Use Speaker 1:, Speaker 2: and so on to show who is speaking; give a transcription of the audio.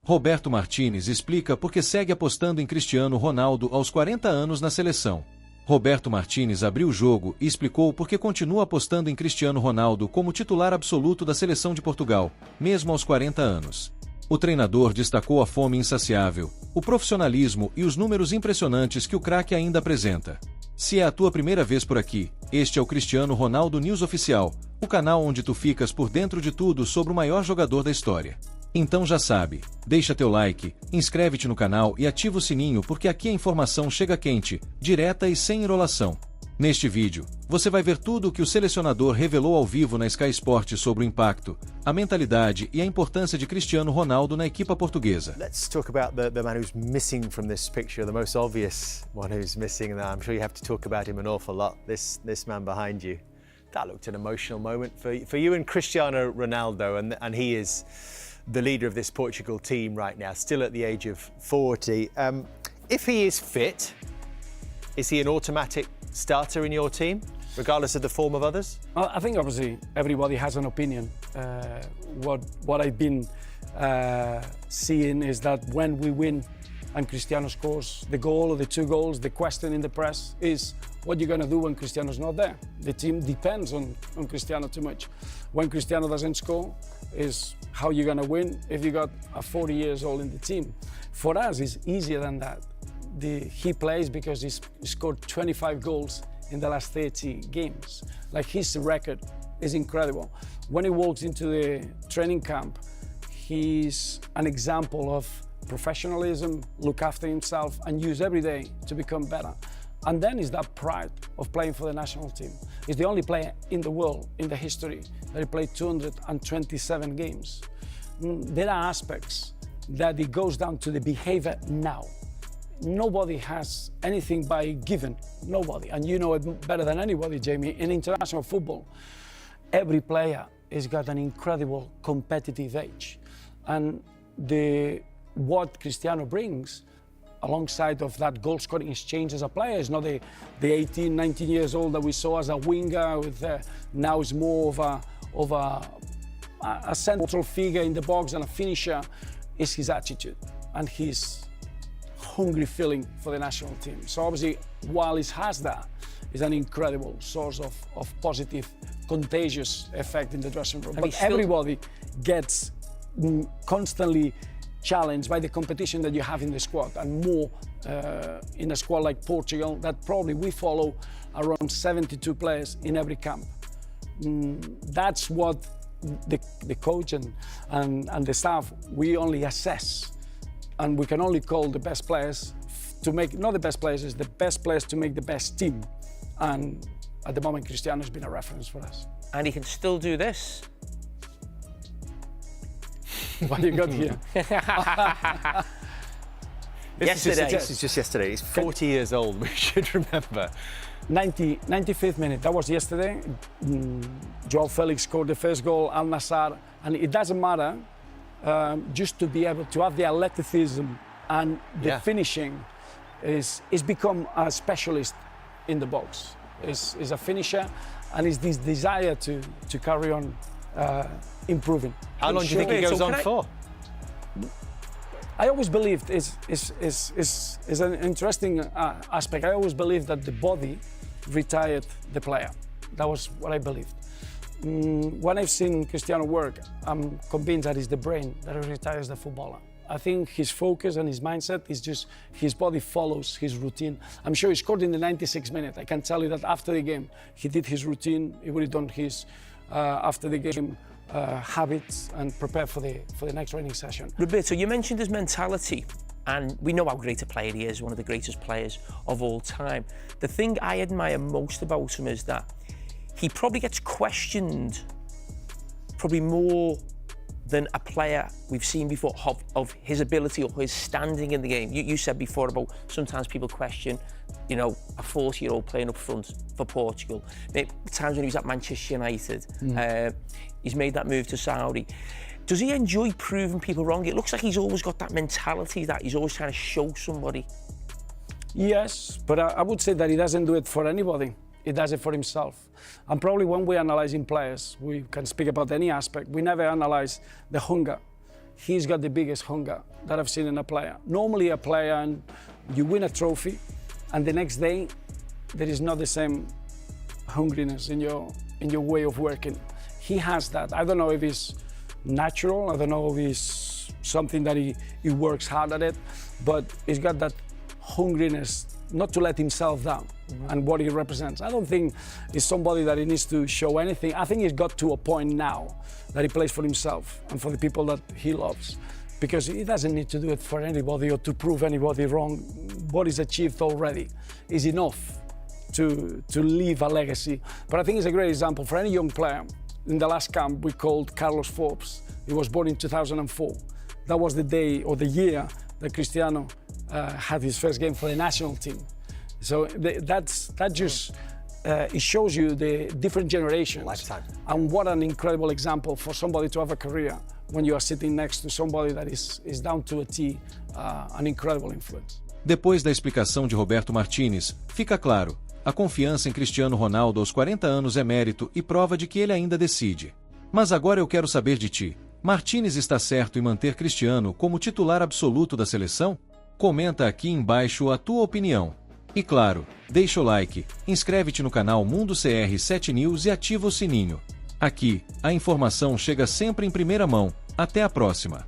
Speaker 1: Roberto Martínez explica por que segue apostando em Cristiano Ronaldo aos 40 anos na seleção. Roberto Martínez abriu o jogo e explicou por que continua apostando em Cristiano Ronaldo como titular absoluto da Seleção de Portugal, mesmo aos 40 anos. O treinador destacou a fome insaciável, o profissionalismo e os números impressionantes que o craque ainda apresenta. Se é a tua primeira vez por aqui, este é o Cristiano Ronaldo News Oficial, o canal onde tu ficas por dentro de tudo sobre o maior jogador da história. Então já sabe, deixa teu like, inscreve-te no canal e ativa o sininho porque aqui a informação chega quente, direta e sem enrolação. Neste vídeo, você vai ver tudo o que o selecionador revelou ao vivo na Sky Sport sobre o impacto, a mentalidade e a importância de Cristiano Ronaldo na equipa portuguesa.
Speaker 2: Let's talk about the man who's missing from this picture, the most obvious one who's missing, and I'm sure you have to talk about him an awful lot, this man behind you. That looked an emotional moment for you and Cristiano Ronaldo, and he is the leader of this Portugal team right now, still at the age of 40. If he is fit, is he an automatic starter in your team, regardless of the form of others?
Speaker 3: I think obviously everybody has an opinion. What I've been seeing is that when we win and Cristiano scores the goal or the two goals, the question in the press is what you're going to do when Cristiano's not there. The team depends on Cristiano too much. When Cristiano doesn't score, is how you're going to win if you got a 40 years old in the team. For us, it's easier than that. He plays because he's scored 25 goals in the last 30 games. Like, his record is incredible. When he walks into the training camp, he's an example of professionalism, look after himself and use every day to become better. And then is that pride of playing for the national team. He's the only player in the world, in the history, that he played 227 games. There are aspects that it goes down to the behavior now. Nobody has anything by given, nobody. And you know it better than anybody, Jamie. In international football, every player has got an incredible competitive edge. And what Cristiano brings alongside of that goal scoring exchange as a player is not the 18, 19 years old that we saw as a winger. Now is more of a central figure in the box and a finisher. Is his attitude and his hungry feeling for the national team. So obviously, while he has that, it's an incredible source of positive, contagious effect in the dressing room. But everybody gets constantly challenged by the competition that you have in the squad, and more in a squad like Portugal that probably we follow around 72 players in every camp. That's what the coach and the staff, we only assess, and we can only call the best players to make, not the best players, it's the best players to make the best team. And at the moment, Cristiano has been a reference for us.
Speaker 4: And he can still do this.
Speaker 3: What you got here?
Speaker 2: Yesterday. This is just yesterday. He's 40 years old, we should remember.
Speaker 3: 95th minute, that was yesterday. Joao Felix scored the first goal, Al Nassr, and it doesn't matter, just to be able to have the athleticism and the finishing is become a specialist in the box. Is a finisher, and is this desire to carry on improving.
Speaker 2: How long do you think he goes on for?
Speaker 3: I always believed is an interesting aspect. I always believed that the body retired the player. That was what I believed. When I've seen Cristiano work, I'm convinced that it's the brain that retires the footballer. I think his focus and his mindset is just his body follows his routine. I'm sure he scored in the 96th minute. I can tell you that after the game, he did his routine. He would have done his after the game habits and prepare for the next training session.
Speaker 4: Roberto, you mentioned his mentality, and we know how great a player he is, one of the greatest players of all time. The thing I admire most about him is that he probably gets questioned probably more than a player we've seen before of his ability or his standing in the game. You said before about sometimes people question, you know, a 40-year-old playing up front for Portugal. Maybe times when he was at Manchester United, he's made that move to Saudi. Does he enjoy proving people wrong? It looks like he's always got that mentality that he's always trying to show somebody.
Speaker 3: Yes, but I would say that he doesn't do it for anybody. He does it for himself. And probably when we're analysing players, we can speak about any aspect, we never analyse the hunger. he's got the biggest hunger that I've seen in a player. Normally a player, and you win a trophy, and the next day, there is not the same hungriness in your way of working. He has that. I don't know if it's natural, I don't know if it's something that he works hard at it, but he's got that hungriness not to let himself down and what he represents. I don't think he's somebody that he needs to show anything. I think he's got to a point now that he plays for himself and for the people that he loves, because he doesn't need to do it for anybody or to prove anybody wrong. What is achieved already is enough to leave a legacy. But I think it's a great example for any young player. In the last camp, we called Carlos Forbes. He was born in 2004. That was the day or the year that Cristiano had his first game for the national team. So that just it shows you the different generations.
Speaker 2: Lifetime.
Speaker 3: And what an incredible example for somebody to have a career when you are sitting next to somebody that is down to a T, an incredible influence.
Speaker 1: Depois da explicação de Roberto Martínez, fica claro, a confiança em Cristiano Ronaldo aos 40 anos é mérito e prova de que ele ainda decide. Mas agora eu quero saber de ti. Martínez está certo em manter Cristiano como titular absoluto da seleção? Comenta aqui embaixo a tua opinião. E claro, deixa o like, inscreve-te no canal Mundo CR7 News e ativa o sininho. Aqui, a informação chega sempre em primeira mão. Até a próxima!